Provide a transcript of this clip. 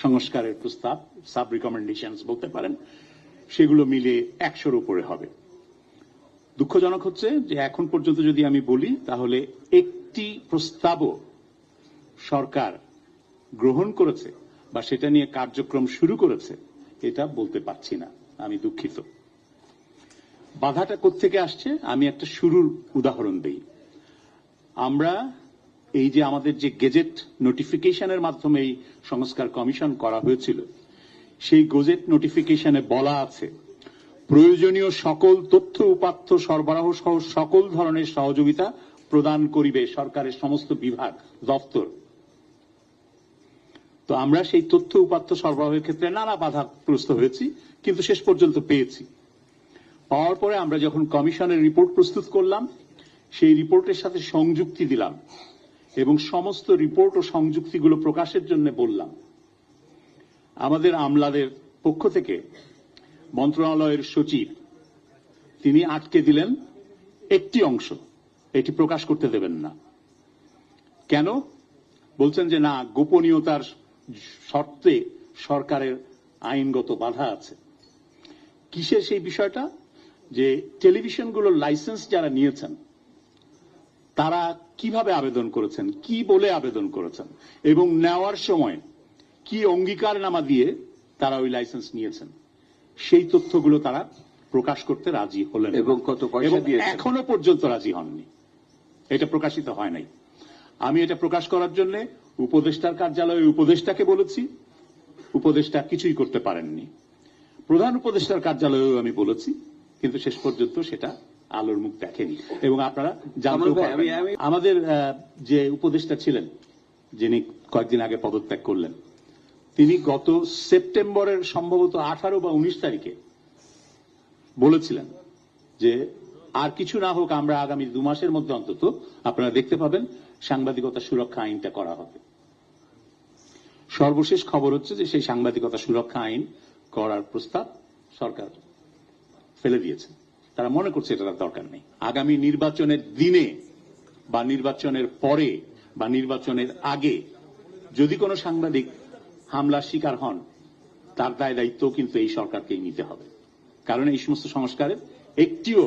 সংস্কারের প্রস্তাব, sub recommendations বলতে পারেন, সেগুলো মিলে 100-র উপরে হবে। দুঃখজনক হচ্ছে যে এখন পর্যন্ত যদি আমি বলি তাহলে একটি প্রস্তাবও সরকার গ্রহণ করেছে বা সেটা নিয়ে কার্যক্রম শুরু করেছে এটা বলতে পারছি না। আমি দুঃখিত। বাধাটা কোত্থেকে আসছে? আমি একটা শুরুর উদাহরণ দেই। আমরা এই যে আমাদের যে গেজেট নোটিফিকেশনের মাধ্যমে এই সংস্কার কমিশন করা হয়েছিল, সেই গেজেট নোটিফিকেশনে বলা আছে প্রয়োজনীয় সকল তথ্য উপাত্ত সরবরাহ সহ সকল ধরনের সহযোগিতা প্রদান করিবে সরকারের সমস্ত বিভাগ, দপ্তর। তো আমরা সেই তথ্য উপাত্ত সরবরাহের ক্ষেত্রে নানা বাধাগ্রস্ত হয়েছি, কিন্তু শেষ পর্যন্ত পেয়েছি। পাওয়ার পরে আমরা যখন কমিশনের রিপোর্ট প্রস্তুত করলাম, সেই রিপোর্টের সাথে সংযুক্তি দিলাম এবং সমস্ত রিপোর্ট ও সংযুক্তিগুলো প্রকাশের জন্য বললাম। আমাদের আমলাদের পক্ষ থেকে মন্ত্রণালয়ের সচিব তিনি আটকে দিলেন একটি অংশ, এটি প্রকাশ করতে দেবেন না। কেন? বলছেন যে না, গোপনীয়তার শর্তে সরকারের আইনগত বাধা আছে। কিসের সেই বিষয়টা? যে টেলিভিশনগুলোর লাইসেন্স যারা নিয়েছেন তারা কিভাবে আবেদন করেছেন, কি বলে আবেদন করেছেন এবং নেওয়ার সময় কি অঙ্গীকারনামা দিয়ে তারা ওই লাইসেন্স নিয়েছেন, সেই তথ্যগুলো তারা প্রকাশ করতে রাজি হলেন এবং কত পয়সা দিয়েছেন এখনো পর্যন্ত রাজি হননি। এটা প্রকাশিত হয় নাই। আমি এটা প্রকাশ করার জন্য উপদেষ্টার কার্যালয়ে উপদেষ্টাকে বলেছি, উপদেষ্টা কিছুই করতে পারেননি। প্রধান উপদেষ্টার কার্যালয়েও আমি বলেছি, কিন্তু শেষ পর্যন্ত সেটা আলোর মুখ দেখেনি। এবং আপনারা জানতে পারবেন, আমাদের যে উপদেষ্টা ছিলেন যিনি কয়েকদিন আগে পদত্যাগ করলেন, তিনি গত সেপ্টেম্বরের সম্ভবত 18 বা 19 তারিখে বলেছিলেন যে আর কিছু না হোক আমরা আগামী 2 মাসের মধ্যে অন্তত আপনারা দেখতে পাবেন সাংবাদিকতা সুরক্ষা আইনটা করা হবে। সর্বশেষ খবর হচ্ছে যে সেই সাংবাদিকতা সুরক্ষা আইন করার প্রস্তাব সরকার ফেলে দিয়েছে। তারা মনে করছে এটা দরকার নেই। আগামী নির্বাচনের দিনে বা নির্বাচনের পরে বা নির্বাচনের আগে যদি কোনো সাংবাদিক হামলার শিকার হন, তার দায় দায়িত্ব কিন্তু এই সরকারকেই নিতে হবে। কারণ এই সমস্ত সংস্কারের একটিও